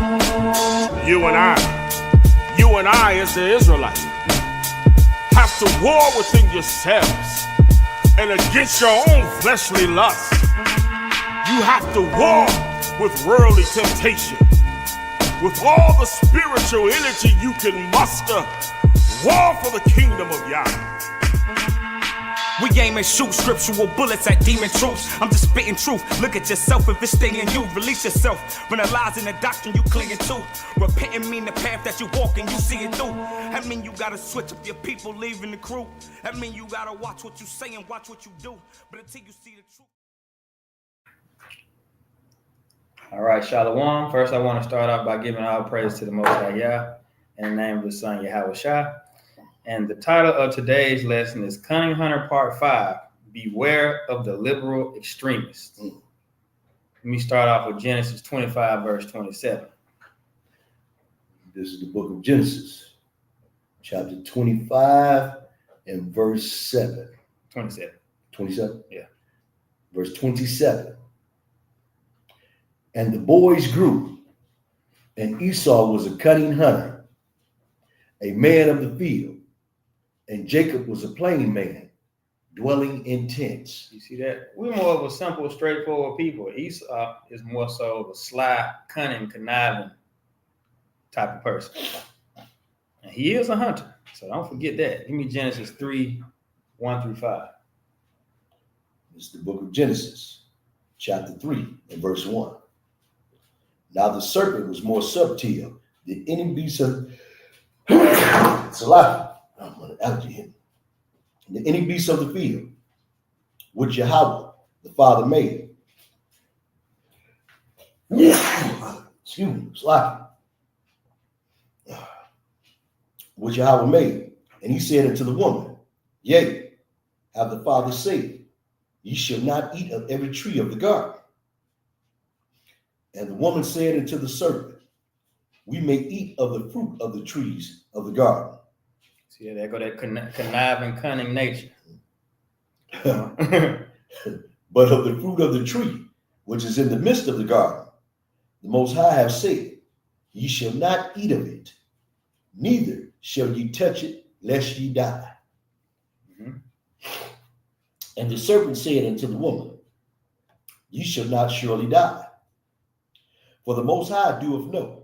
You and I as the Israelites, have to war within yourselves and against your own fleshly lusts. You have to war with worldly temptation. With all the spiritual energy you can muster, war for the kingdom of Yah. We aim and shoot scriptural bullets at demon troops. I'm just spitting truth. Look at yourself if it's staying you. Release yourself from the lies and the doctrine you clinging to. Repenting mean the path that you walk and you see it through. That mean you gotta switch up your people, leaving the crew. That mean you gotta watch what you say and watch what you do. But until you see the truth. All right, Shalom. First, I want to start off by giving all praise to the Most High Yah in the name of the Son, Yahweh Shah. And the title of today's lesson is Cunning Hunter Part 5, Beware of the Liberal Extremist. Let me start off with Genesis 25, verse 27. This is the book of Genesis, chapter 25 and verse 7. 27. 27? Yeah. Verse 27. And the boys grew, and Esau was a cunning hunter, a man of the field, and Jacob was a plain man, dwelling in tents. You see that? We're more of a simple, straightforward people. Esau is more so of a sly, cunning, conniving type of person. And he is a hunter, so don't forget that. Give me Genesis 3, 1 through 5. This is the book of Genesis, chapter 3 and verse 1. Now the serpent was more subtle than any beast of any beast of the field, which Yahweh the Father made. Excuse me, which Yahweh made. And he said unto the woman, Yea, have the Father said, Ye shall not eat of every tree of the garden. And the woman said unto the serpent, We may eat of the fruit of the trees of the garden. See, there go that conniving, cunning nature. But of the fruit of the tree, which is in the midst of the garden, the Most High have said, Ye shall not eat of it, neither shall ye touch it, lest ye die. Mm-hmm. And the serpent said unto the woman, Ye shall not surely die. For the Most High doeth know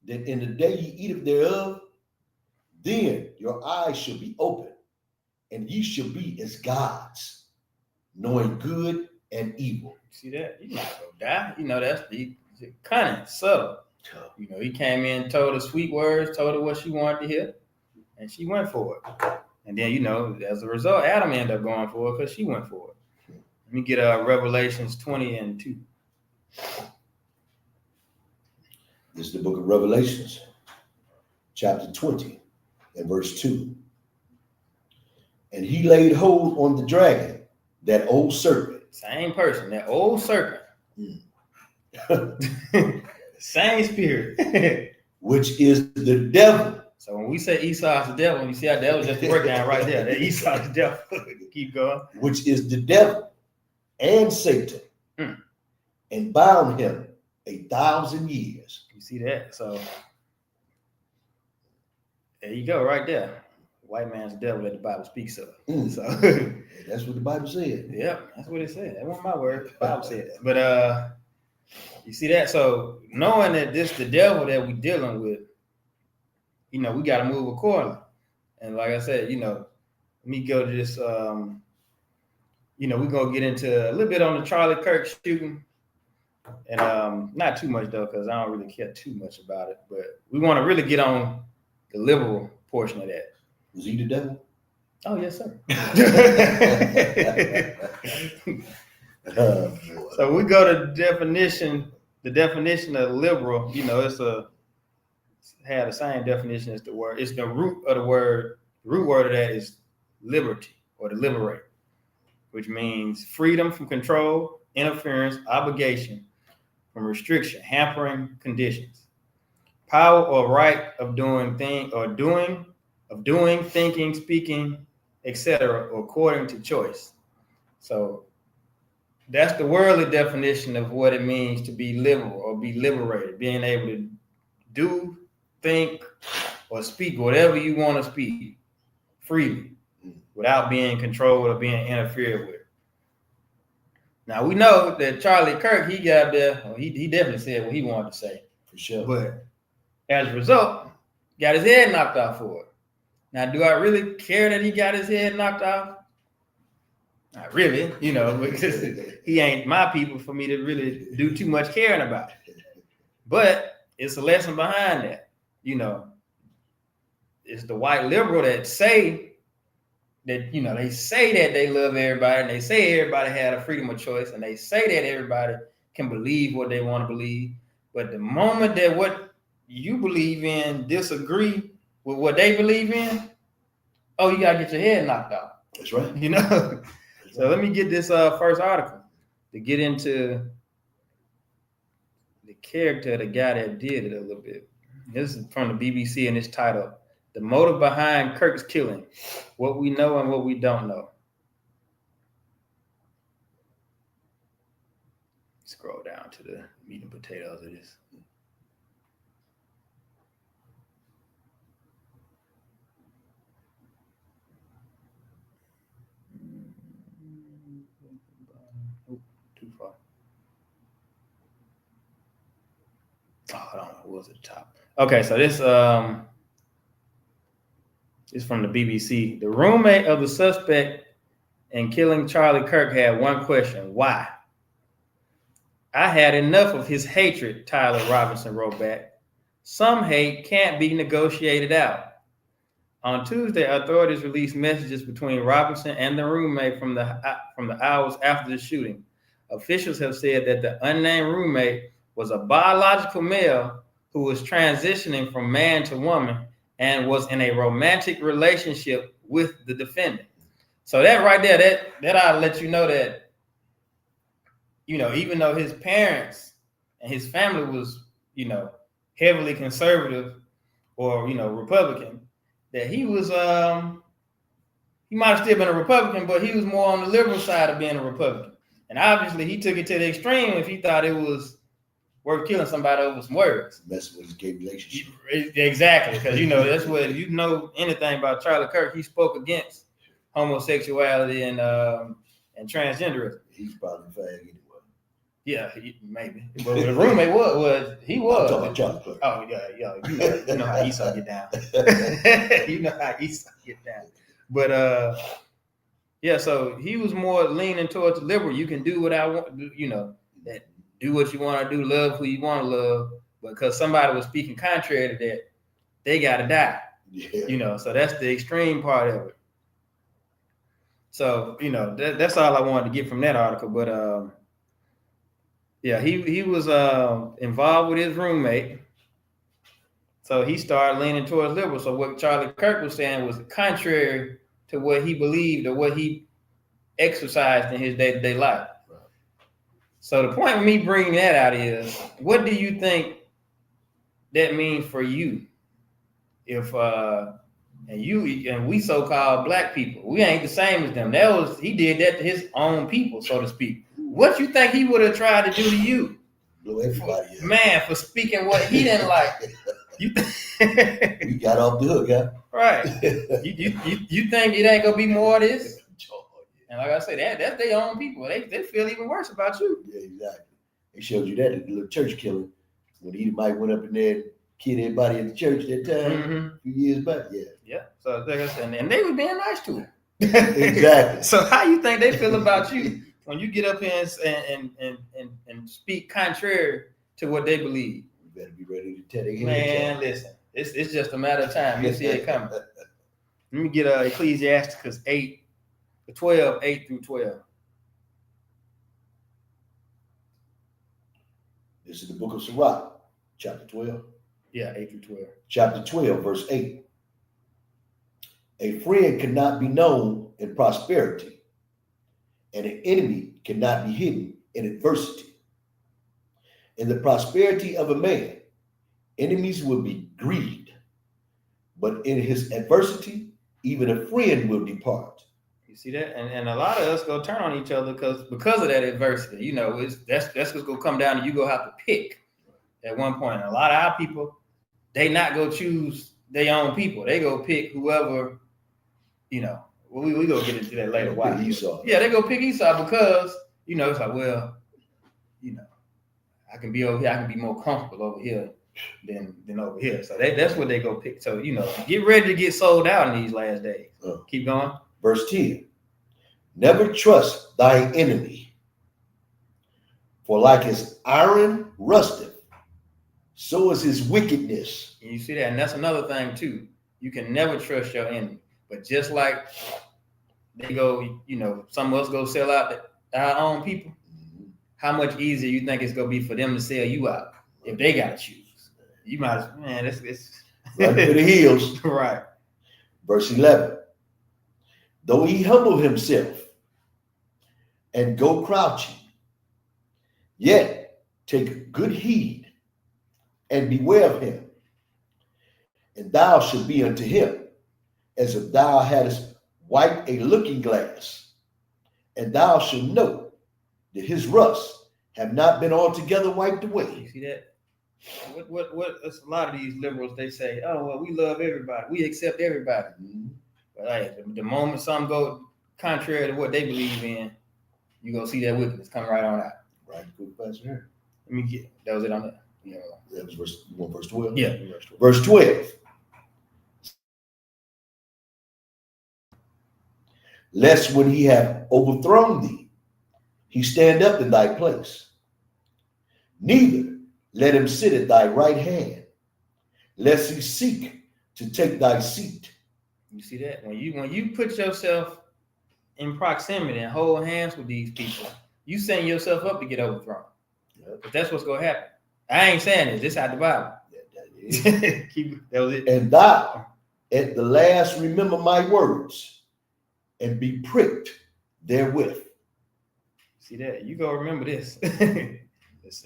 that in the day ye eat of thereof, then your eyes shall be open, and ye shall be as gods, knowing good and evil. See that? You're not going to die. You know, that's the cunning, subtle. You know, he came in, told her sweet words, told her what she wanted to hear, and she went for it. And then, you know, as a result, Adam ended up going for it because she went for it. Let me get Revelations 20 and 2. This is the book of Revelations, chapter 20 and verse 2. And he laid hold on the dragon, that old serpent. Same person, that old serpent. Same spirit. Which is the devil. So when we say Esau is the devil, you see how devil's just a breakdown right there. That Esau is the devil. Keep going. Which is the devil and Satan. And bound him 1,000 years. You see that? So there you go, right there. White man's the devil that the Bible speaks of. So that's what the Bible said. Yep, that's what it said. That wasn't my word. The Bible said that. But you see that? So knowing that this the devil that we're dealing with, you know, we got to move accordingly. And like I said, you know, let me go to this. You know, we're gonna get into a little bit on the Charlie Kirk shooting. And not too much though, because I don't really care too much about it. But we want to really get on the liberal portion of that. Was he the devil? Oh yes, sir. So we go to the definition of liberal. You know, had the same definition as the word. It's the root of the word. The root word of that is liberty or to liberate, which means freedom from control, interference, obligation, from restriction, hampering conditions, power or right of doing, thinking, speaking, etc., according to choice. So That's the worldly definition of what it means to be liberal or be liberated, being able to do, think, or speak whatever you want to speak freely without being controlled or being interfered with. Now, we know that Charlie Kirk, he got there, well, he definitely said what he wanted to say. For sure. But as a result, got his head knocked off for it. Now, do I really care that he got his head knocked off? Not really, because he ain't my people for me to really do too much caring about. But it's a lesson behind that. It's the white liberal that say that, they say that they love everybody and they say everybody had a freedom of choice and they say that everybody can believe what they want to believe. But the moment that what you believe in disagree with what they believe in, oh, you got to get your head knocked off. That's right. So let me get this first article to get into the character of the guy that did it a little bit. This is from the BBC and it's titled, "The Motive Behind Kirk's Killing, What We Know and What We Don't Know." Scroll down to the meat and potatoes of this. Too far. Oh, I don't know. What was at the top? Okay, so this is from the BBC. The roommate of the suspect in killing Charlie Kirk had one question: why? "I had enough of his hatred," Tyler Robinson wrote back. "Some hate can't be negotiated out." On Tuesday, authorities released messages between Robinson and the roommate from the hours after the shooting. Officials have said that the unnamed roommate was a biological male who was transitioning from man to woman and was in a romantic relationship with the defendant. So that right there, that ought to let you know that, even though his parents and his family was, heavily conservative or, Republican, that he was, he might have still been a Republican, but he was more on the liberal side of being a Republican. And obviously he took it to the extreme if he thought it was worth killing somebody over some words. Messing with his gay relationship. Exactly, because that's what anything about Charlie Kirk. He spoke against homosexuality and transgenderism. He's probably fag anyway. Yeah, maybe. But the roommate was. I'm talking about Charlie Kirk. Oh yeah. You know how Esau get down. You know how Esau get down. But yeah. So he was more leaning towards the liberal. You can do what I want. That do what you want to do, love who you want to love. Because somebody was speaking contrary to that, they gotta die. Yeah. So that's the extreme part of it. So that's all I wanted to get from that article. But yeah, he was involved with his roommate. So he started leaning towards liberal. So what Charlie Kirk was saying was contrary to what he believed or what he exercised in his day-to-day life. Right. So the point of me bringing that out is, what do you think that means for you? If and we so-called black people, we ain't the same as them. He did that to his own people, so to speak. What you think he would have tried to do to you? Blow everybody up. Man, for speaking what he didn't like. You got off the hook, huh? Right. You think it ain't gonna be more of this? And like I said, that's their own people. They feel even worse about you. Yeah, exactly. They showed you that at the little church killing when he might went up in there and killed everybody at the church that time a few years back. Yeah. Yeah. So like I said, and they was being nice to him. Exactly. So how you think they feel about you when you get up here and speak contrary to what they believe? You better be ready to tell their head. Man, listen, it's just a matter of time. You'll see it coming. Let me get Ecclesiasticus 8:12, 8 through 12. This is the book of Sirach, chapter 12. Yeah, 8 through 12. Chapter 12, verse 8. A friend cannot be known in prosperity, and an enemy cannot be hidden in adversity. In the prosperity of a man, enemies will be grieved, but in his adversity, even a friend will depart. You see that? And a lot of us go turn on each other because of that adversity. You know, that's what's gonna come down to you gonna have to pick at one point. And a lot of our people, they not go choose their own people. They go pick whoever, you know. We go get into that later. Why? Esau. Yeah, they go pick Esau because, you know, it's like, well, you know, I can be over here, I can be more comfortable over here than over here. So that's what they go pick. So, you know, get ready to get sold out in these last days. Keep going. Verse 10. Never trust thy enemy, for like as iron rusteth, so is his wickedness. And you see that, and that's another thing too. You can never trust your enemy. But just like they go, you know, some of us go sell out our own people, how much easier you think it's gonna be for them to sell you out if they gotta choose? You might as man, it's right for the heels. Right. Verse 11. Though he humble himself and go crouching, yet take good heed and beware of him, and thou shalt be unto him as if thou hadst wiped a looking glass, and thou shalt know that his rust have not been altogether wiped away. You see that? What it's a lot of these liberals, they say, oh well, we love everybody, we accept everybody. Mm-hmm. But like the moment some go contrary to what they believe in, you gonna see that wickedness come right on out. Right, good question here. Let me get that was it on that. Yeah. That was verse 12. Yeah, verse 12. Lest when he have overthrown thee, he stand up in thy place. Neither let him sit at thy right hand, lest he seek to take thy seat. You see that? When you put yourself in proximity and hold hands with these people, you setting yourself up to get overthrown. Yep. But that's what's gonna happen. I ain't saying this. This out the Bible. That was it. And thou at the last remember my words, and be pricked therewith. See that? You go remember this. It's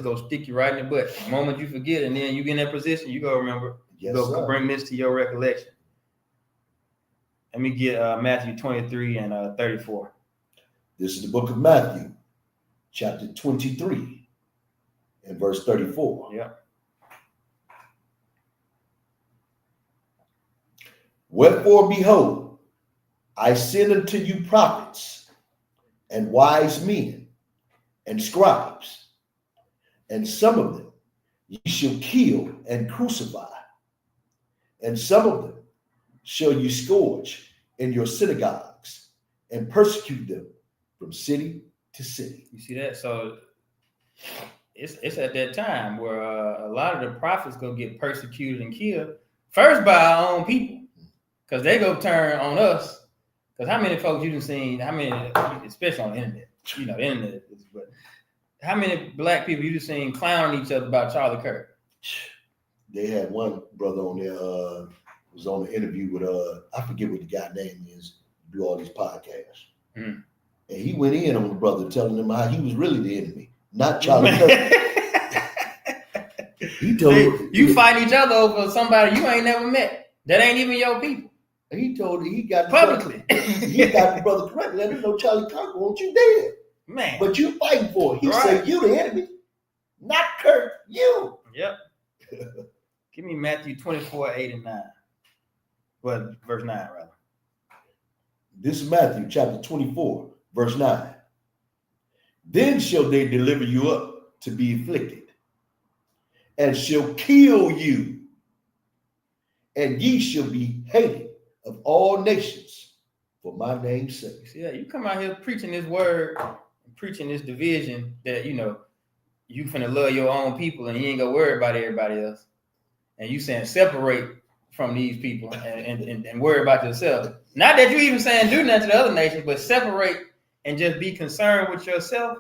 gonna stick you right in the butt. The moment you forget, and then you get in that position, you go remember. Yes, you go sir. Bring this to your recollection. Let me get Matthew 23 and 34. This is the book of Matthew, chapter 23, and verse 34. Yeah. Wherefore, behold, I send unto you prophets and wise men and scribes, and some of them ye shall kill and crucify, and some of them shall you scourge in your synagogues and persecute them from city to city. You see that? So it's at that time where a lot of the prophets go get persecuted and killed first by our own people, because they go turn on us. Because how many folks you done seen, especially on the internet, you know, the internet, but how many black people you done seen clowning each other about Charlie Kirk? They had one brother on there, was on the interview with, I forget what the guy's name is, do all these podcasts. Mm. And he went in on the brother, telling him how he was really the enemy, not Charlie Kirk. He told him, you fight each other over somebody you ain't never met. That ain't even your people. He told he got publicly. He got the brother correct. Let him know Charlie Kirk wants you dead. Man. But you fighting for it. He right. said, you the enemy, not Kirk, you. Yep. Give me Matthew 24, 8 and 9. Well, verse 9, rather. This is Matthew chapter 24, verse 9. Then shall they deliver you up to be afflicted, and shall kill you, and ye shall be hated of all nations for my name's sake. Yeah, you come out here preaching this word, preaching this division that, you know, you finna love your own people and you ain't gonna worry about everybody else. And you saying separate from these people and worry about yourself. Not that you even saying do nothing to the other nations, but separate and just be concerned with yourself.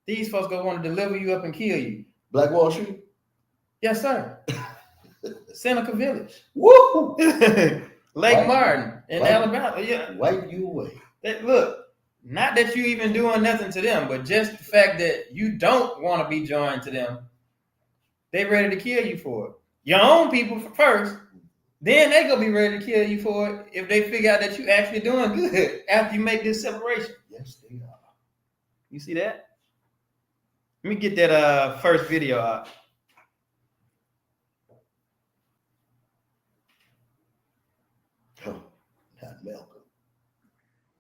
These folks gonna want to deliver you up and kill you. Black Wall Street? Yes, sir. Seneca Village. Woo! Lake Martin in Alabama. Yeah. Wipe you away. Look, not that you even doing nothing to them, but just the fact that you don't want to be joined to them, they ready to kill you for it. Your own people first, Then they gonna be ready to kill you for it if they figure out that you actually doing good after you make this separation. Yes, they are. You see that? Let me get that first video out. Oh, not Malcolm.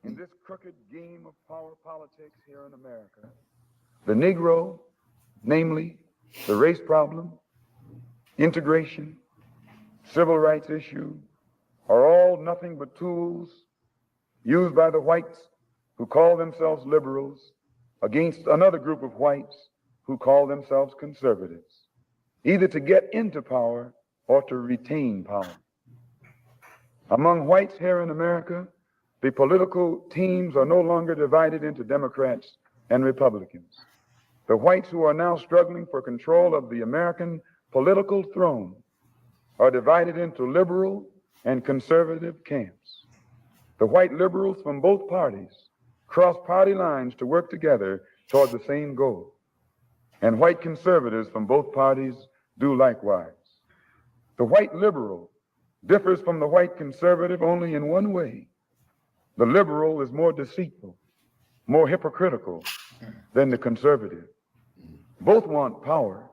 In this crooked game of power politics here in America, the Negro, namely the race problem, integration, civil rights issue, are all nothing but tools used by the whites who call themselves liberals against another group of whites who call themselves conservatives, either to get into power or to retain power. Among whites here in America, the political teams are no longer divided into Democrats and Republicans. The whites who are now struggling for control of the American political throne are divided into liberal and conservative camps. The white liberals from both parties cross party lines to work together toward the same goal. And white conservatives from both parties do likewise. The white liberal differs from the white conservative only in one way. The liberal is more deceitful, more hypocritical than the conservative. Both want power,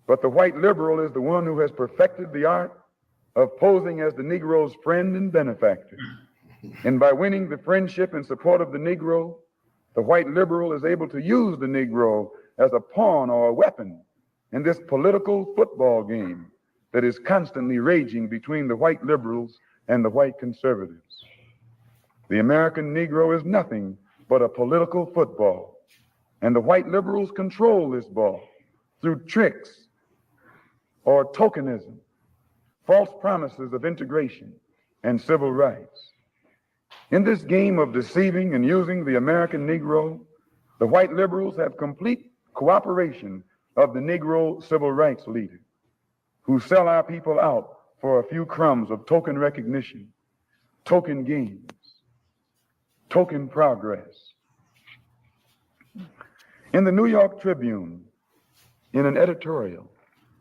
but the white liberal is the one who has perfected the art of posing as the Negro's friend and benefactor. And by winning the friendship and support of the Negro, the white liberal is able to use the Negro as a pawn or a weapon in this political football game that is constantly raging between the white liberals and the white conservatives. The American Negro is nothing but a political football, and the white liberals control this ball through tricks or tokenism, false promises of integration and civil rights. In this game of deceiving and using the American Negro, the white liberals have complete cooperation of the Negro civil rights leader, who sell our people out for a few crumbs of token recognition, token gains, token progress. In the New York Tribune, in an editorial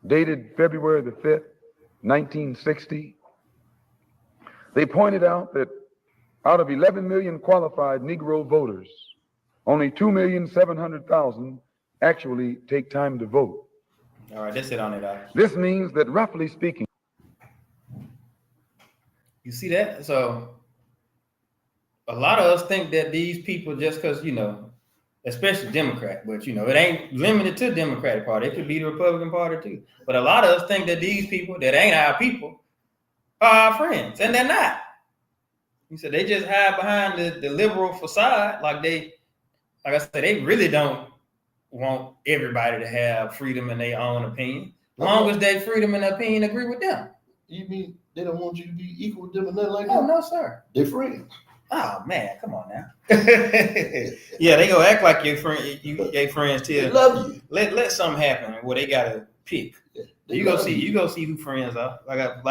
dated February the 5th, 1960, they pointed out that out of 11 million qualified Negro voters, only 2,700,000 actually take time to vote. All right, that's it on it. This means that, roughly speaking, you see that? So a lot of us think that these people, just because, you know, especially Democrat, but, you know, it ain't limited to Democratic Party. It could be the Republican Party too. But a lot of us think that these people that ain't our people are our friends, and they're not. He said they just hide behind the liberal facade, like I said, they really don't want everybody to have freedom in their own opinion. As long as their freedom and opinion agree with them. You mean they don't want you to be equal with them and nothing like that? Oh, no, sir. They're friends. Oh, man, come on now. Yeah, they gonna act like your friend, your friends till They love you. Let something happen where they gotta pick. Yeah, You go see who friends are. Like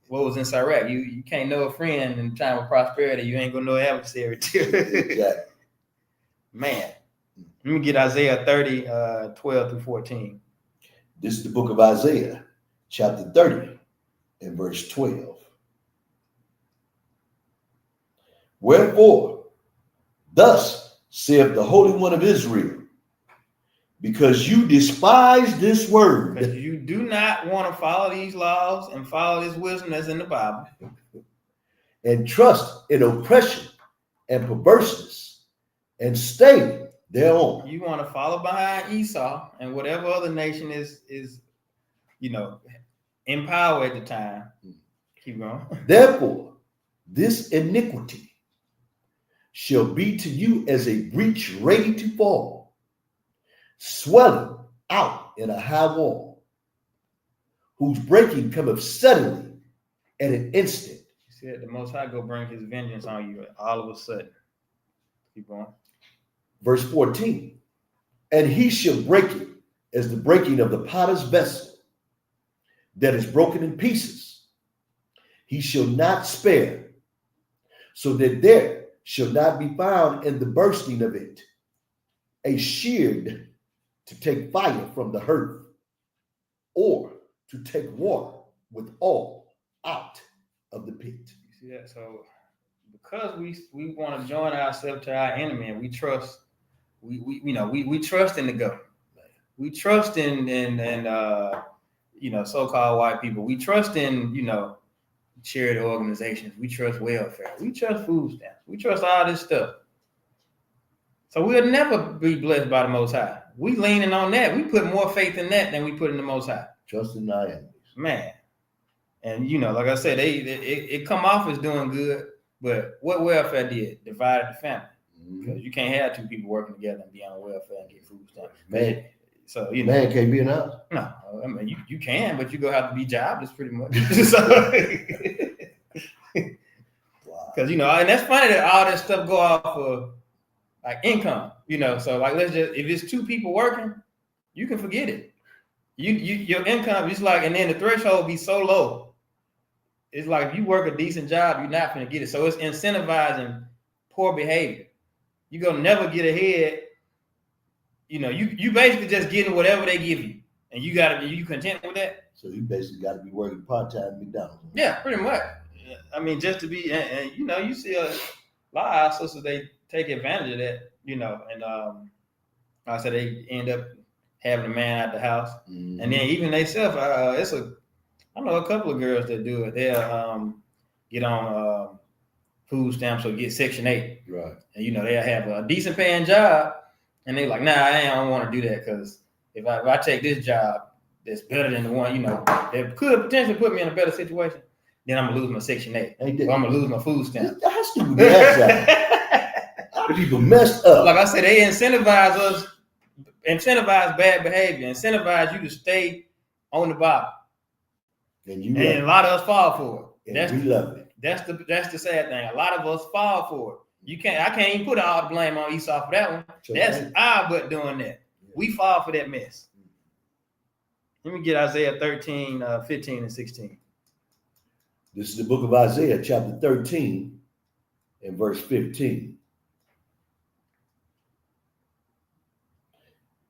what was in Iraq. You can't know a friend in time of prosperity. You ain't gonna know an adversary too. Exactly. Man, let me get Isaiah 30, 12 through 14. This is the book of Isaiah, chapter 30, and verse 12. Wherefore, thus saith the Holy One of Israel, because you despise this word. Because you do not want to follow these laws and follow this wisdom that's in the Bible. And trust in oppression and perverseness, and stay thereon. You want to follow behind Esau and whatever other nation is in power at the time. Keep going. Therefore, this iniquity shall be to you as a breach ready to fall, swelling out in a high wall, whose breaking cometh suddenly at an instant. He said the Most High go bring his vengeance on you all of a sudden. Keep going. Verse 14, and he shall break it as the breaking of the potter's vessel that is broken in pieces. He shall not spare, so that there shall not be found in the bursting of it a sheard to take fire from the hearth, or to take water with all out of the pit. You see that? So because we want to join ourselves to our enemy, and we trust, we trust in the government. We trust in so-called white people. We trust in charity organizations. We trust welfare. We trust food stamps. We trust all this stuff. So we'll never be blessed by the Most High. We leaning on that. We put more faith in that than we put in the Most High. Trust in our enemies. Man. And like I said, it come off as doing good, but what welfare did? Divided the family. Because you can't have two people working together and be on welfare and get food stamps. Man, so man can't be an house. No, I mean you can, but you're gonna have to be jobless pretty much. Because and that's funny that all that stuff go off of like income, So like let's just, if it's two people working, you can forget it. Your income is like, and then the threshold be so low. It's like if you work a decent job, you're not gonna get it. So it's incentivizing poor behavior. You're gonna never get ahead. You basically just getting whatever they give you, and you content with that. So you basically got to be working part-time at McDonald's. Yeah, pretty much. I mean, just to be, and you see a lot of our sisters, they take advantage of that, and like I said, they end up having a man at the house, and then even they self, I know a couple of girls that do it. They'll get on food stamps or get Section 8, right? And they'll have a decent paying job, and they're like, nah, I don't want to do that because if I take this job that's better than the one, that could potentially put me in a better situation, then I'm gonna lose my Section 8. Or I'm gonna lose my food stamp. That's stupid. People messed up. Like I said, they incentivize bad behavior, incentivize you to stay on the bottom. And a lot of us fall for it. And we love it. That's the sad thing. A lot of us fall for it. I can't even put all the blame on Esau for that one. Sure, that's our butt doing that. Yeah. We fall for that mess. Let me get Isaiah 13, 15 and 16. This is the book of Isaiah, chapter 13 and verse 15.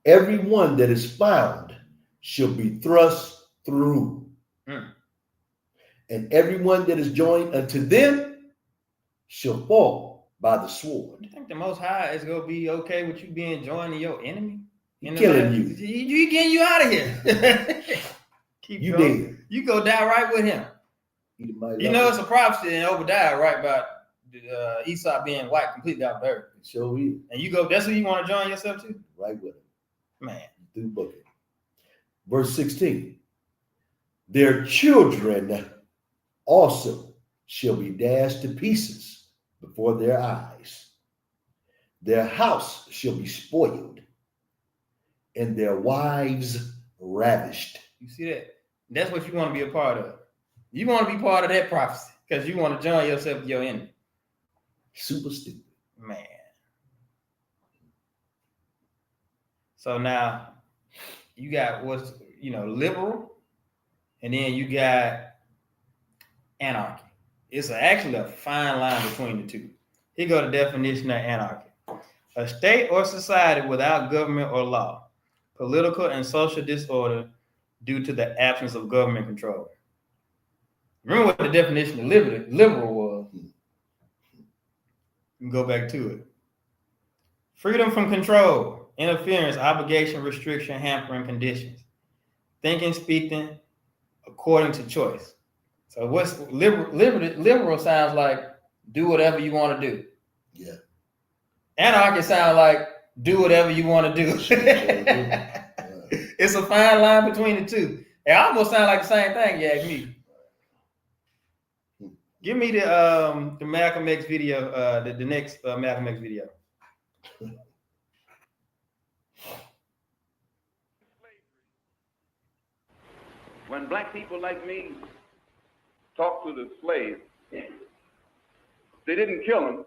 Everyone that is found shall be thrust through. And everyone that is joined unto them shall fall by the sword. You think the Most High is going to be okay with you being joined to your enemy? Killing you. You getting you out of here. Keep you going. dead. You go die right with him. It's a prophecy in Obadiah, right, about Esau being wiped completely out of the earth. It sure is. And you go, that's who you want to join yourself to? Right with him. Man. Through booking. Verse 16. Their children also shall be dashed to pieces before their eyes. Their house shall be spoiled, and their wives ravished. You see that? That's what you want to be a part of. You want to be part of that prophecy because you want to join yourself to your enemy. Super stupid. Man. So now you got what's, liberal, and then you got anarchy. It's actually a fine line between the two. Here go the definition of anarchy. A state or society without government or law, political and social disorder due to the absence of government control. Remember what the definition of liberal was. You can go back to it. Freedom from control, interference, obligation, restriction, hampering conditions. Thinking, speaking according to choice. So what's liberal sounds like do whatever you want to do. Yeah. Anarchy sounds like do whatever you want to do. It's a fine line between the two. It almost sounds like the same thing, you ask me. Give me the Malcolm X video, the next Malcolm X video. When black people like me talk to the slaves, they didn't kill him.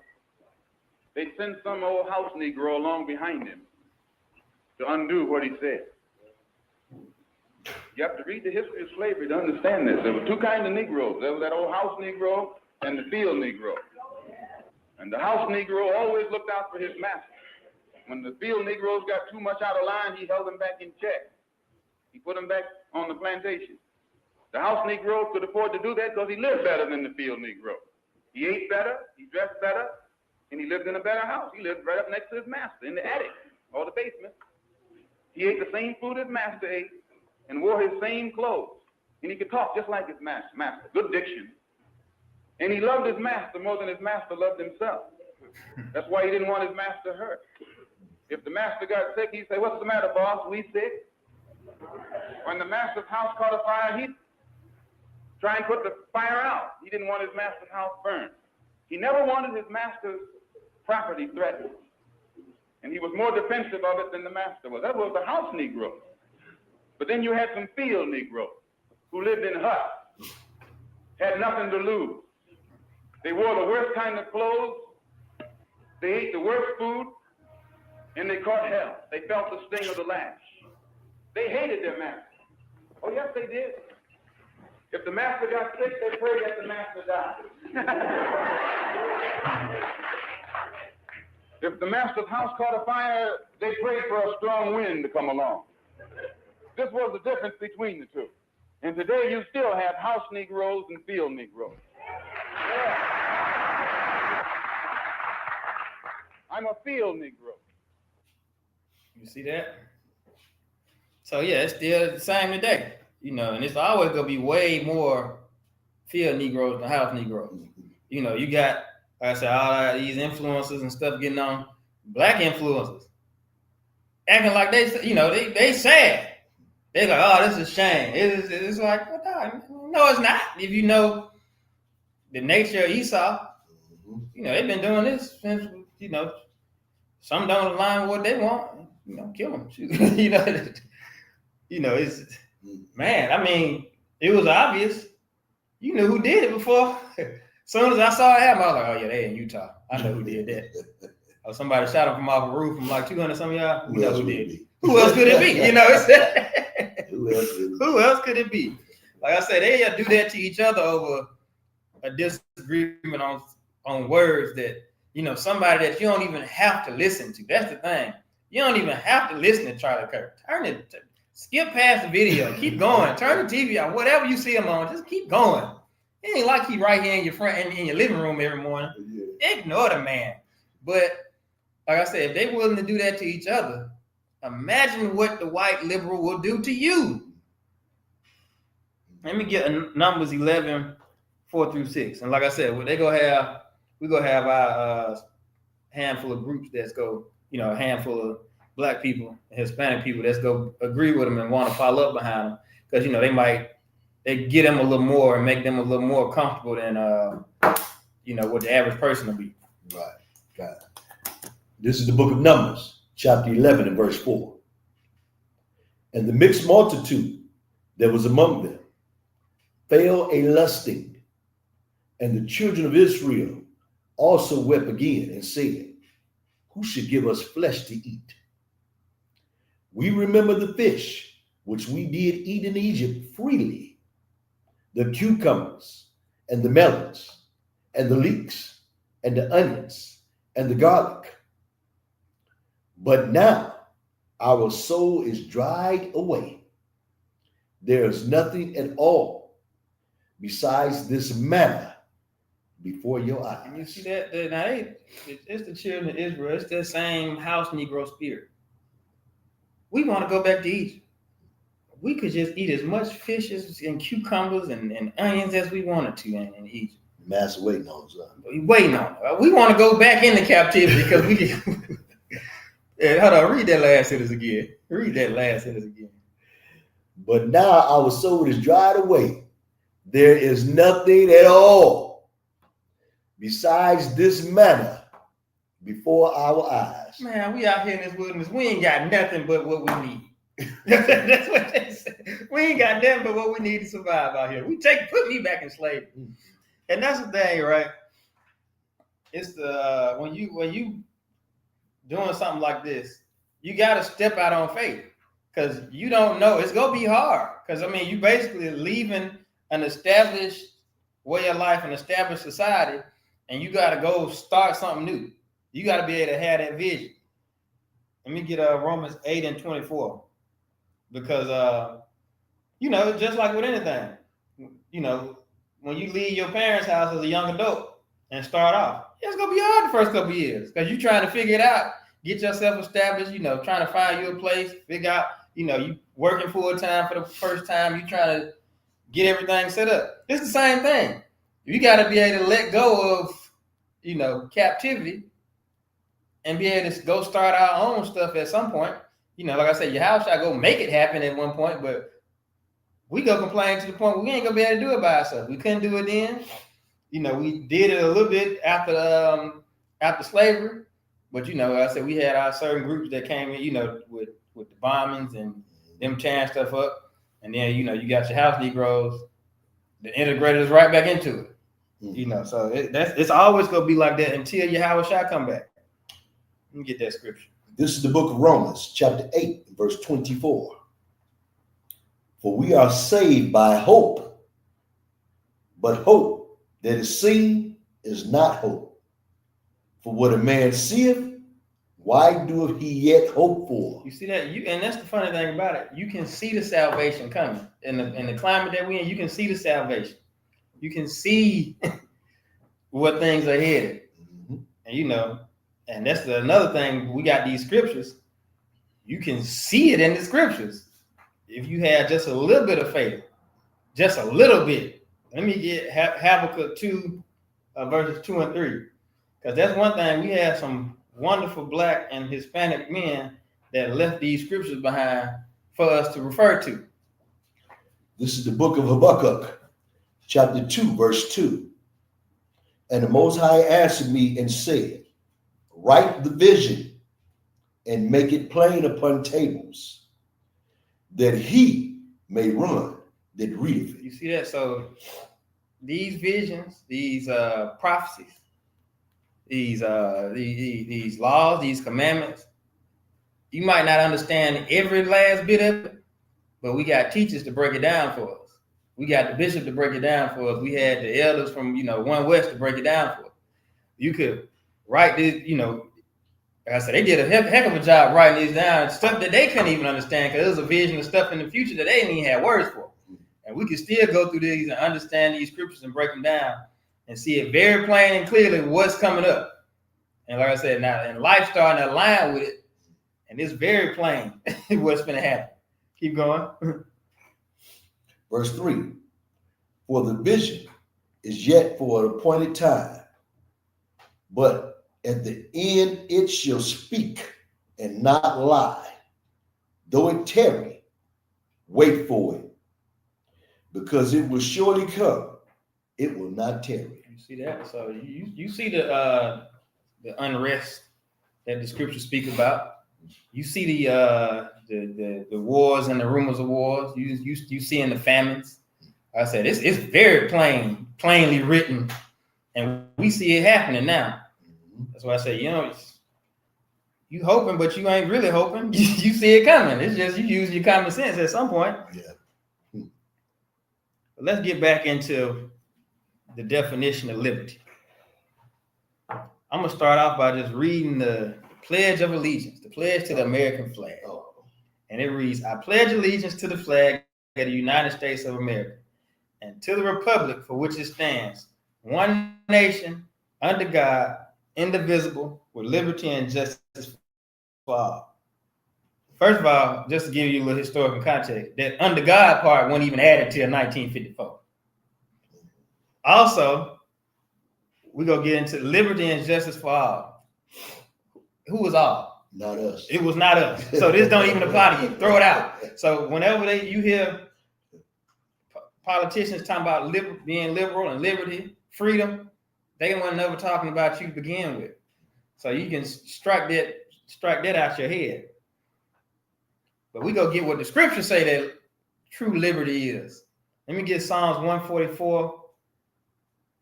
They sent some old house Negro along behind him to undo what he said. You have to read the history of slavery to understand this. There were two kinds of Negroes. There was that old house Negro and the field Negro. And the house Negro always looked out for his master. When the field Negroes got too much out of line, he held them back in check. He put them back on the plantation. The house Negro could afford to do that because he lived better than the field Negro. He ate better, he dressed better, and he lived in a better house. He lived right up next to his master in the attic or the basement. He ate the same food his master ate and wore his same clothes. And he could talk just like his master. Good diction. And he loved his master more than his master loved himself. That's why he didn't want his master hurt. If the master got sick, he'd say, "What's the matter, boss? We sick?" When the master's house caught a fire, he'd try and put the fire out. He didn't want his master's house burned. He never wanted his master's property threatened. And he was more defensive of it than the master was. That was the house Negro. But then you had some field Negroes who lived in huts, had nothing to lose. They wore the worst kind of clothes, they ate the worst food, and they caught hell. They felt the sting of the lash. They hated their master. Oh, yes, they did. If the master got sick, they prayed that the master died. If the master's house caught a fire, they prayed for a strong wind to come along. This was the difference between the two. And today you still have house Negroes and field Negroes. Yeah. I'm a field Negro. You see that? So yeah, it's still the same today. You know, and it's always gonna be way more field Negroes than house Negroes. You know, you got, like I said, all these influencers and stuff getting on, black influencers, acting like they sad. They like, oh, this is a shame. It's like, well, no, it's not. If you know the nature of Esau, you know, they've been doing this since, you know, some don't align with what they want, you know, kill them. It's, man, I mean, it was obvious. You knew who did it before. As soon as I saw it happen, I was like, oh yeah, they in Utah. I know who did that. Or somebody shot him from off a roof from like 200 some yards. Who knows who did it? Who else could it be? You know, who else could it be? Like I said, they do that to each other over a disagreement on words that, you know, somebody that you don't even have to listen to. That's the thing. You don't even have to listen to Charlie Kirk. Skip past the video. Keep going. Turn the TV on. Whatever you see him on, just keep going. It ain't like he right here in your front in your living room every morning. Yeah. Ignore the man. But like I said, if they're willing to do that to each other, imagine what the white liberal will do to you. Let me get Numbers 11, 4 through 6. And like I said, we're gonna have our handful of groups that's go, you know, a handful of black people, Hispanic people that's go agree with them and want to follow up behind them. Because, you know, they get them a little more and make them a little more comfortable than you know, what the average person will be. Right. Got it. This is the book of Numbers, chapter 11 and verse 4. And the mixed multitude that was among them fell a lusting, and the children of Israel also wept again and said, who should give us flesh to eat? We remember the fish which we did eat in Egypt freely, the cucumbers and the melons and the leeks and the onions and the garlic. But now our soul is dried away. There is nothing at all besides this manna before your eyes. And you see that? Now it's the children of Israel. It's the same house Negro spirit. We want to go back to Egypt. We could just eat as much fish and cucumbers and onions as we wanted to in Egypt. Master waiting on us. Waiting on it. We want to go back into captivity because we can. Hold on, read that last sentence again. But now our soul is dried away. There is nothing at all besides this manna before our eyes. Man, we out here in this wilderness. We ain't got nothing but what we need. That's what they say. We ain't got nothing but what we need to survive out here. Put me back in slavery. And that's the thing, right? It's the when you doing something like this, you got to step out on faith because you don't know. It's gonna be hard because I mean, you basically leaving an established way of life, an established society, and you got to go start something new. You got to be able to have that vision. Let me get Romans 8 and 24 because you know, just like with anything, when you leave your parents' house as a young adult and start off, it's gonna be hard the first couple of years because you're trying to figure it out, get yourself established, trying to find you a place, figure out, you working full time for the first time, you trying to get everything set up. It's the same thing. You got to be able to let go of, captivity and be able to go start our own stuff at some point. Like I said, your house shall go make it happen at one point, but we go complain to the point we ain't gonna be able to do it by ourselves. We couldn't do it then. We did it a little bit after slavery, but like I said, we had our certain groups that came in, with the bombings and them tearing stuff up, and then you got your house Negroes that integrated us right back into it. So it's always gonna be like that until Yahweh shall come back. Let me get that scripture. This is the book of Romans, chapter 8, verse 24. For we are saved by hope, but hope that is seen is not hope. For what a man seeth, why doeth he yet hope for? You see that? And that's the funny thing about it. You can see the salvation coming. In the climate that we're in, you can see the salvation. You can see what things are headed. And and that's another thing. We got these scriptures. You can see it in the scriptures. If you have just a little bit of faith, just a little bit. Let me get Habakkuk 2, verses 2 and 3. Because that's one thing. We have some wonderful Black and Hispanic men that left these scriptures behind for us to refer to. This is the book of Habakkuk, chapter 2, verse 2. And the Most High answered me and said, write the vision and make it plain upon tables, that he may run that readeth it. You see that? So these visions, these prophecies, these laws, these commandments, you might not understand every last bit of it, but we got teachers to break it down for us. We got the bishop to break it down for us. We had the elders from One West to break it down for us. You could write this, like I said, they did a heck of a job writing these down, stuff that they couldn't even understand because it was a vision of stuff in the future that they didn't even have words for. And we could still go through these and understand these scriptures and break them down and see it very plain and clearly what's coming up. And like I said, now, and life starting to align with it, and it's very plain what's going to happen. Keep going. Verse 3, for the vision is yet for an appointed time, but at the end it shall speak and not lie. Though it tarry, wait for it, because it will surely come. It will not tarry. You see that? So you see the unrest that the scriptures speak about. You see the wars and the rumors of wars. You see in the famines. Like I said it's very plainly written, and we see it happening now. That's why I say, you hoping, but you ain't really hoping. You see it coming. It's just you use your common sense at some point. Yeah. But let's get back into the definition of liberty. I'm gonna start off by just reading the Pledge of Allegiance, the pledge to the American flag. And it reads, I pledge allegiance to the flag of the United States of America and to the republic for which it stands, one nation, under God, indivisible, with liberty and justice for all. First of all, just to give you a little historical context, that under God part wasn't even added till 1954. Also, we're going to get into liberty and justice for all. Who was all? Not us. It was not us. So this don't even apply to you. Throw it out. So whenever you hear politicians talking about being liberal and liberty, freedom, they weren't never talking about you to begin with. So you can strike that out your head. But we go get what the scriptures say that true liberty is. Let me get Psalms 144,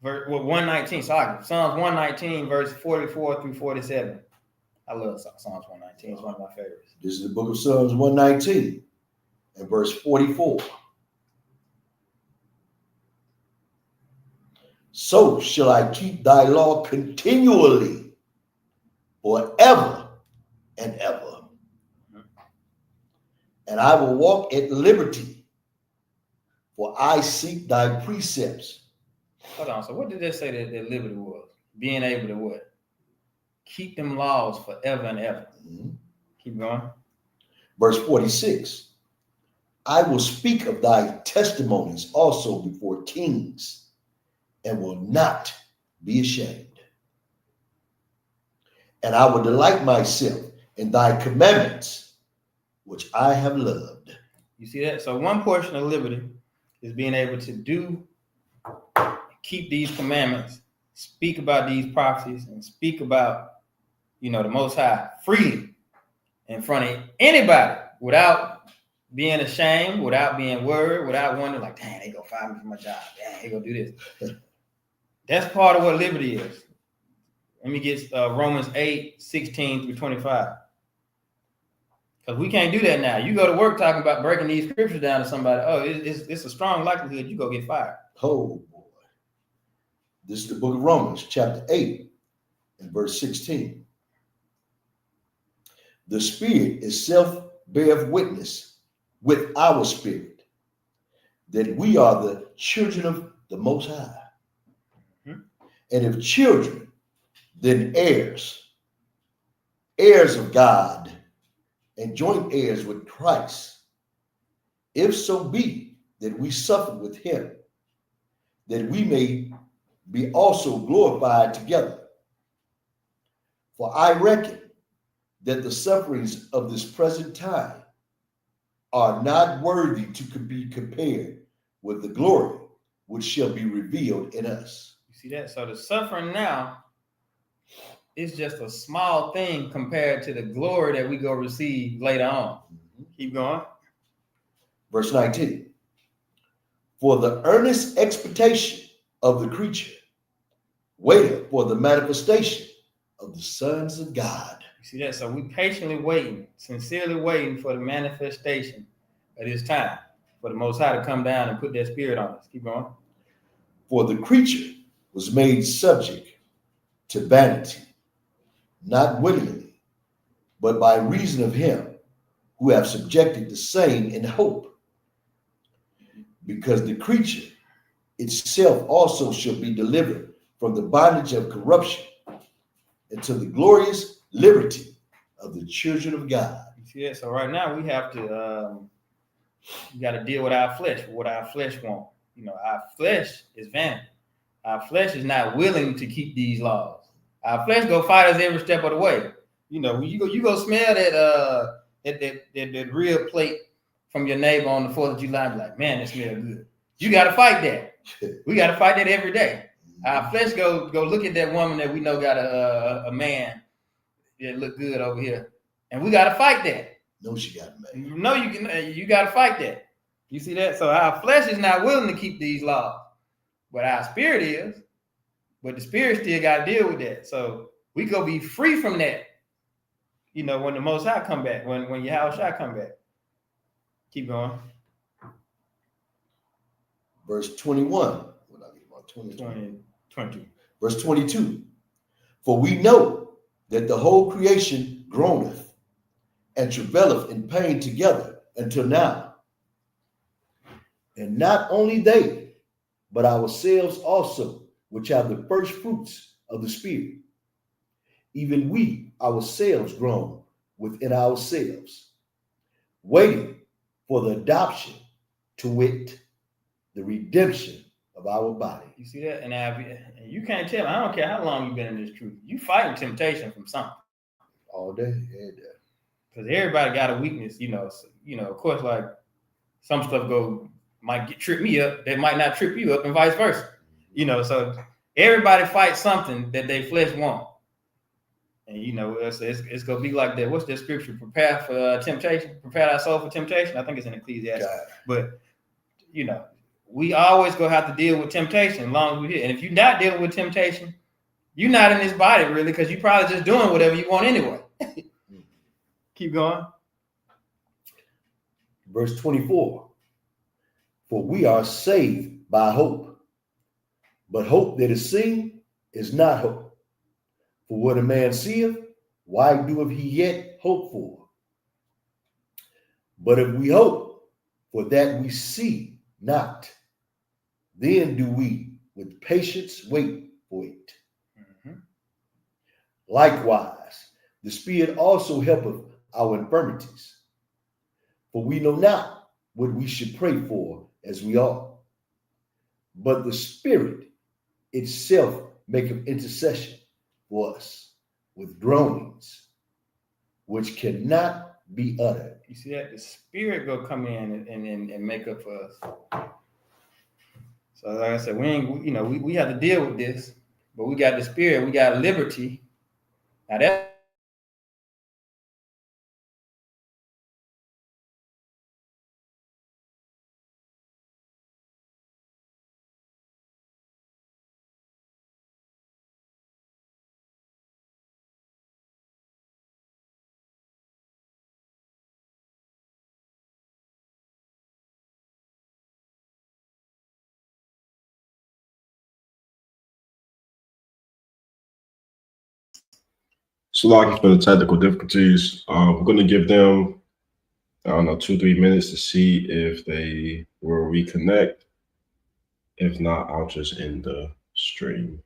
verse 119. Sorry, Psalms 119, verse 44 through 47. I love Psalms 119. It's one of my favorites. This is the book of Psalms 119 and verse 44. So shall I keep thy law continually, forever and ever. And I will walk at liberty, For I seek thy precepts. Hold on. So what did they say that liberty was? Being able to what? Keep them laws forever and ever. Mm-hmm. Keep going. Verse 46. I will speak of thy testimonies also before kings, and will not be ashamed. And I will delight myself in thy commandments, which I have loved. You see that? So one portion of liberty is being able to keep these commandments, speak about these prophecies, and speak about, the Most High freely in front of anybody without being ashamed, without being worried, without wondering like, dang, they gonna fire me from my job. Dang, they gonna do this. That's part of what liberty is. Let me get Romans 8:16 through 25. Because we can't do that now. You go to work talking about breaking these scriptures down to somebody. Oh, it's a strong likelihood you go get fired. Oh boy. This is the book of Romans, chapter 8, and verse 16. The Spirit itself beareth witness with our spirit that we are the children of the Most High. Mm-hmm. And if children, then heirs, heirs of God, and joint heirs with Christ, if so be that we suffer with him, that we may be also glorified together. For I reckon that the sufferings of this present time are not worthy to be compared with the glory which shall be revealed in us. You see that? So the suffering now is just a small thing compared to the glory that we go receive later on. Mm-hmm. Keep going. Verse 19. For the earnest expectation of the creature waiteth for the manifestation of the sons of God. You see that? So we patiently waiting, sincerely waiting for the manifestation of this time, for the Most High to come down and put their spirit on us. Keep going. For the creature was made subject to vanity, not willingly, but by reason of him who have subjected the same in hope, because the creature itself also shall be delivered from the bondage of corruption into the glorious liberty of the children of God. You see that? So right now we have to, we got to deal with our flesh, what our flesh wants. Our flesh is vanity. Our flesh is not willing to keep these laws. Our flesh go fight us every step of the way. When you go smell that real plate from your neighbor on the 4th of July, be like, man, it smells good. You got to fight that. We got to fight that every day. Our flesh go look at that woman that we know got a man that look good over here, and we got to fight that. No, she got a man. No, you got to fight that. You see that? So our flesh is not willing to keep these laws, but our spirit is. But the spirit still got to deal with that. So we go be free from that. When the Most High come back, when Yahushua come back. Keep going. Verse 21. 22. Verse 22. For we know that the whole creation groaneth and travaileth in pain together until now. And not only they, but ourselves also, which have the first fruits of the Spirit, even we ourselves groan within ourselves, waiting for the adoption, to wit, the redemption of our body. You see that? And you can't tell. I don't care how long you've been in this truth. You fighting temptation from something. All day, every day. Because everybody got a weakness, of course, like some stuff might trip me up that might not trip you up, and vice versa. So everybody fights something that they flesh want. And it's gonna be like that. What's that scripture? Prepare for temptation. Prepare our soul for temptation. I think it's in Ecclesiastes. But we always gonna have to deal with temptation as long as we're here. And if you're not dealing with temptation, you're not in this body really, because you're probably just doing whatever you want anyway. Keep going. Verse 24. For we are saved by hope, but hope that is seen is not hope. For what a man seeth, why doeth he yet hope for? But if we hope for that we see not, then do we with patience wait for it. Mm-hmm. Likewise, the Spirit also helpeth our infirmities. For we know not what we should pray for as we ought. But the Spirit itself maketh intercession for us with groanings which cannot be uttered. You see that? The Spirit go come in and make up for us. So like I said, we have to deal with this, but we got the Spirit, we got liberty. Now that Salaki for the technical difficulties. We're going to give them, I don't know, 2-3 minutes to see if they will reconnect. If not, I'll just end the stream.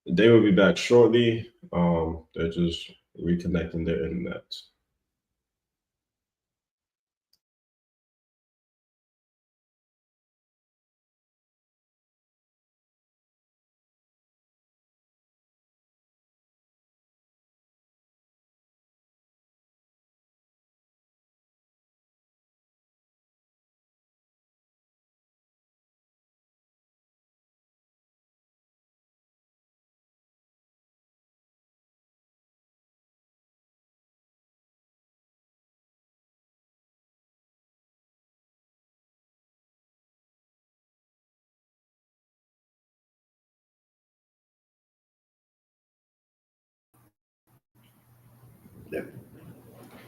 They will be back shortly. They're just reconnecting their internet.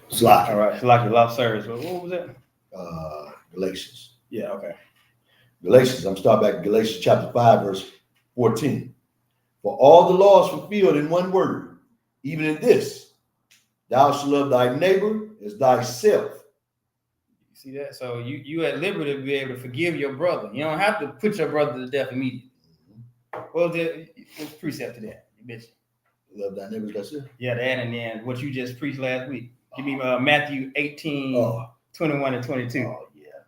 Slide. all right, it's like a lost service. What was that? Galatians. Yeah, okay. Galatians, I'm starting back at Galatians chapter 5, verse 14. For all the laws fulfilled in one word, even in this, thou shalt love thy neighbor as thyself. You see that? So you at liberty to be able to forgive your brother. You don't have to put your brother to death immediately. Well, there's precept to that. You betcha. Love thy neighbor as thyself. Yeah, that and then what you just preached last week. Give me Matthew 18, 21 and 22. Oh, yeah.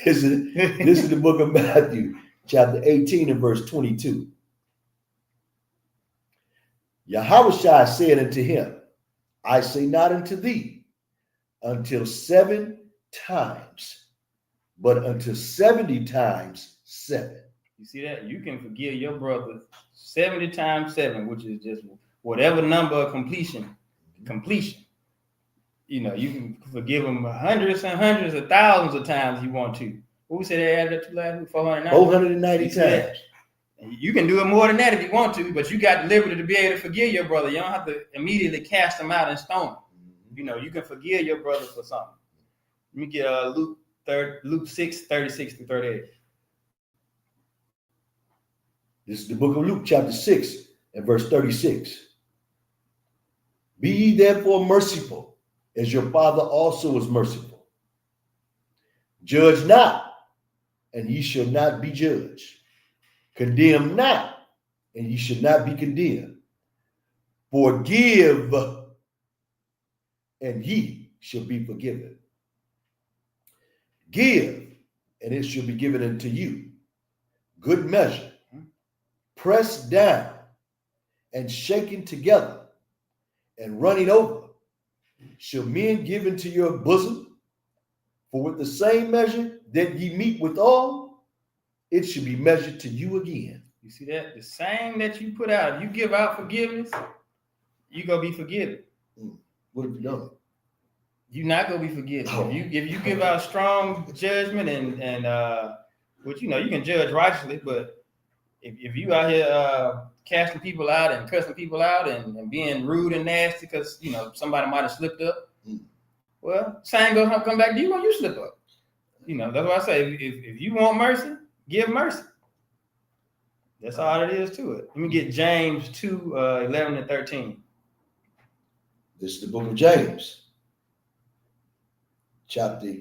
This is the book of Matthew, chapter 18 and verse 22. Yahushua said unto him, I say not unto thee until 7 times, but until 70 times 7. You see that? You can forgive your brother 70 times 7, which is just whatever number of completion. You know, you can forgive them hundreds and hundreds of thousands of times you want to. What we said they added up to last week? 490 times. You can do it more than that if you want to, but you got the liberty to be able to forgive your brother. You don't have to immediately cast him out and stone him. you can forgive your brother for something. Let me get Luke 6, 36 through 38. This is the book of Luke, chapter 6, and verse 36. Be ye therefore merciful, as your Father also is merciful. Judge not, and ye shall not be judged. Condemn not, and ye shall not be condemned. Forgive, and ye shall be forgiven. Give, and it shall be given unto you. Good measure, pressed down, and shaken together, and running over, shall men give into your bosom. For with the same measure that ye meet withal, it shall be measured to you again. You see that? The same that you put out, if you give out forgiveness, you're going to be forgiven. What have you done? You're not going to be forgiven. If you give out strong judgment and which, you can judge righteously, but if you out here casting people out and cussing people out and being rude and nasty because, somebody might have slipped up, well, same goes come back to you when you slip up. That's why I say, if you want mercy, give mercy. That's all it is to it. Let me get James 2, 11 and 13. This is the book of James, chapter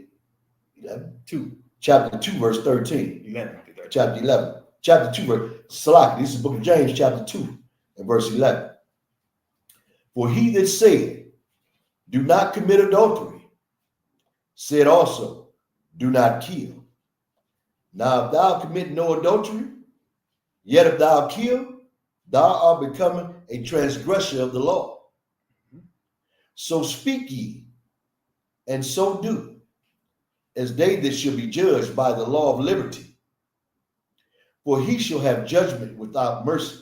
11. 2. Chapter 2, verse 13. 11 through 13. Chapter 11. Chapter 2, verse Salaki. This is the book of James, chapter 2, and verse 11. For he that said, do not commit adultery, said also, do not kill. Now, if thou commit no adultery, yet if thou kill, thou art becoming a transgressor of the law. So speak ye, and so do, as they that shall be judged by the law of liberty. For he shall have judgment without mercy,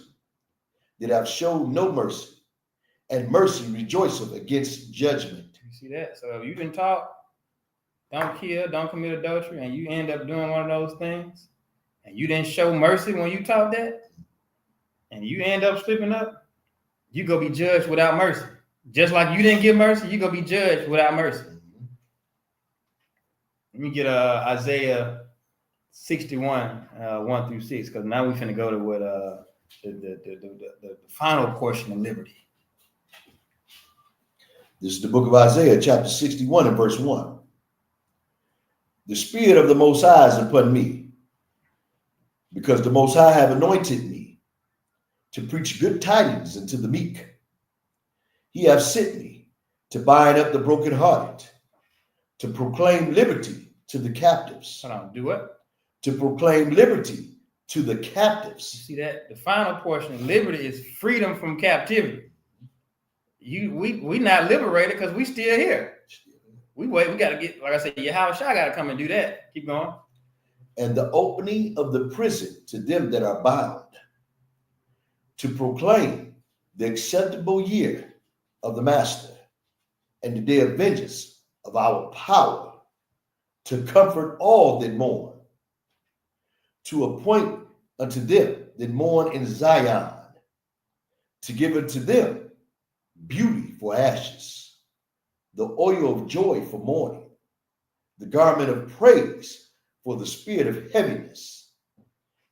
that have showed no mercy, and mercy rejoiceth against judgment. You see that? So if you been taught, don't kill, don't commit adultery, and you end up doing one of those things, and you didn't show mercy when you taught that, and you end up slipping up, you gonna be judged without mercy. Just like you didn't give mercy, you gonna be judged without mercy. Let me get Isaiah 61, 1 through 6, because now we're finna go to what the final portion of liberty. This is the book of Isaiah, chapter 61, and verse 1. The Spirit of the Most High is upon me, because the Most High have anointed me to preach good tidings unto the meek. He hath sent me to bind up the brokenhearted, to proclaim liberty to the captives. Hold on, do what? To proclaim liberty to the captives. You see that? The final portion of liberty is freedom from captivity. We not liberated because we still here. We got to get, like I said, Yahweh Shai got to come and do that. Keep going. And the opening of the prison to them that are bound, to proclaim the acceptable year of the Master, and the day of vengeance of our power, to comfort all that mourn, to appoint unto them that mourn in Zion, to give unto them beauty for ashes, the oil of joy for mourning, the garment of praise for the spirit of heaviness,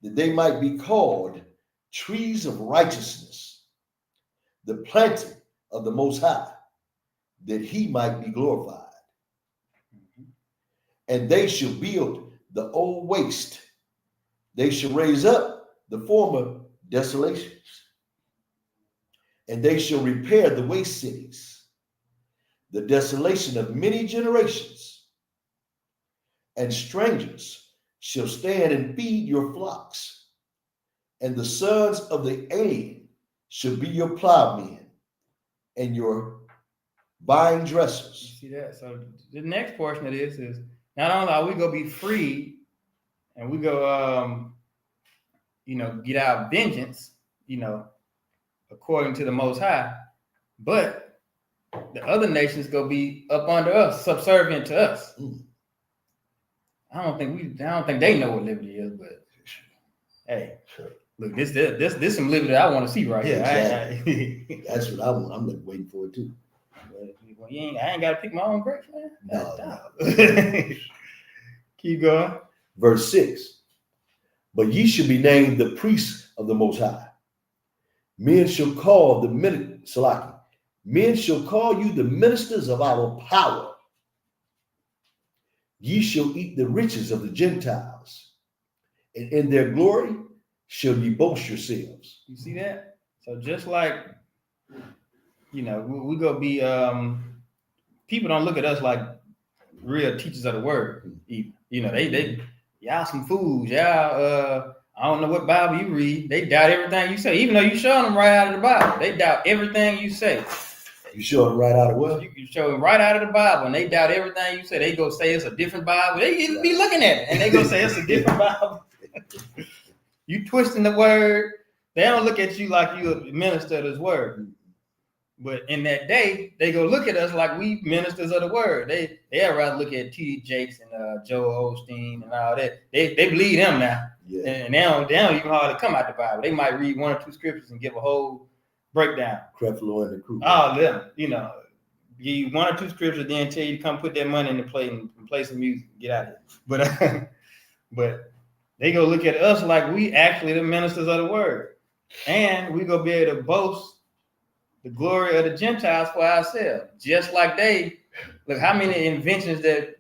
that they might be called trees of righteousness, the planting of the Most High, that he might be glorified. And they shall build the old waste. They shall raise up the former desolations. And they shall repair the waste cities, the desolation of many generations. And strangers shall stand and feed your flocks. And the sons of the alien shall be your plowmen and your vine dressers. You see that? So the next portion of this is not only are we gonna be free and we go get our vengeance, according to the Most High, but the other nations gonna be up under us, subservient to us. I don't think they know what liberty is, but hey, look, this some liberty I want to see right here. Exactly. That's what I want. I'm waiting for it too. Well, I ain't got to pick my own grapes, man. No. Keep going. Verse 6. But ye shall be named the priests of the Most High. Men shall call Men shall call you the ministers of our power. Ye shall eat the riches of the Gentiles, and in their glory shall ye boast yourselves. You see that? So just like, we go be, people don't look at us like real teachers of the word. Y'all some fools. Y'all, I don't know what Bible you read. They doubt everything you say, even though you show them right out of the Bible. They doubt everything you say. You show them right out of what? You show them right out of the Bible, and they doubt everything you say. They go say it's a different Bible. They even be looking at it, and they go say it's a different Bible. You twisting the word. They don't look at you like you a minister of this word. But in that day, they go look at us like we ministers of the word. They rather look at T.D. Jakes and Joel Osteen and all that. They believe them now. Yeah. And they don't even hardly come out the Bible. They might read one or two scriptures and give a whole breakdown. Creflo and the crew. All of them, give you one or two scriptures, then tell you to come put that money in the plate and play some music. Get out of here. But they go look at us like we actually the ministers of the word. And we go be able to boast the glory of the Gentiles for ourselves. Just like they, look how many inventions that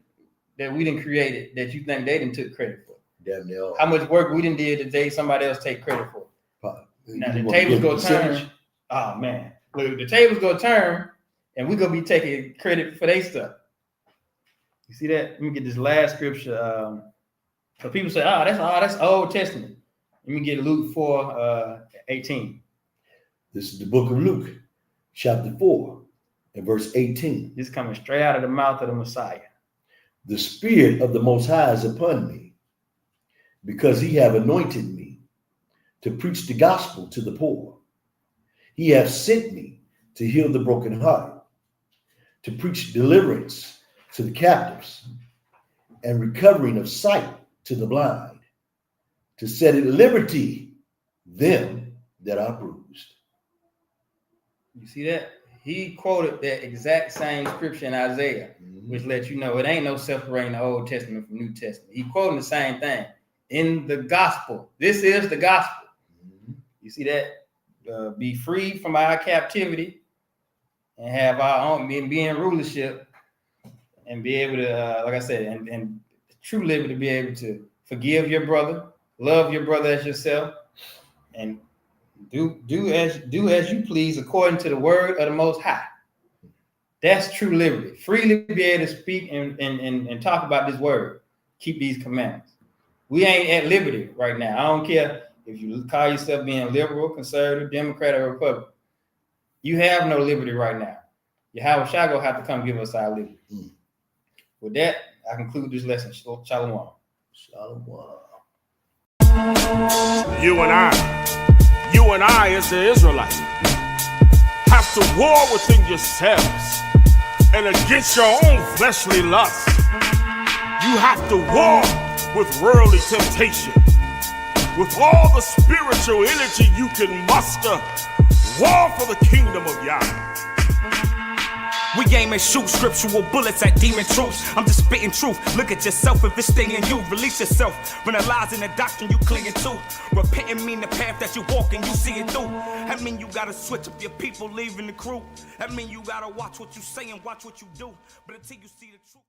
we done created that you think they didn't took credit for. Damn near all. How much work we done did today somebody else take credit for. Now the want tables to go give turn. percentage? Oh man. Look, the tables go turn and we're gonna be taking credit for their stuff. You see that? Let me get this last scripture. So people say, that's Old Testament. Let me get Luke 4:18. This is the book of Luke, chapter 4, and verse 18. This coming straight out of the mouth of the Messiah. The Spirit of the Most High is upon me, because he have anointed me to preach the gospel to the poor. He hath sent me to heal the brokenhearted, to preach deliverance to the captives, and recovering of sight to the blind, to set at liberty them that are bruised. You see that? He quoted that exact same scripture in Isaiah, which lets you know it ain't no separating the Old Testament from New Testament. He quoting the same thing in the gospel. This is the gospel. You see that? Be free from our captivity and have our own, be in rulership and be able to, like I said, and true liberty, be able to forgive your brother, love your brother as yourself, and do as you please according to the word of the Most High. That's true liberty. Freely be able to speak and talk about this word. Keep these commandments. We ain't at liberty right now. I don't care if you call yourself being liberal, conservative, Democrat, or Republican. You have no liberty right now. Yahweh Shai will have to come give us our liberty. With that, I conclude this lesson. Shalom. Shalom. You and I as the Israelites have to war within yourselves and against your own fleshly lusts. You have to war with worldly temptation. With all the spiritual energy you can muster, war for the kingdom of Yah. We aim and shoot scriptural bullets at demon troops. I'm just spitting truth. Look at yourself if it's staying in you. Release yourself from the lies and the doctrine you clinging to. Repenting mean the path that you walk and you see it through. That mean you gotta switch up your people leaving the crew. That mean you gotta watch what you say and watch what you do. But until you see the truth.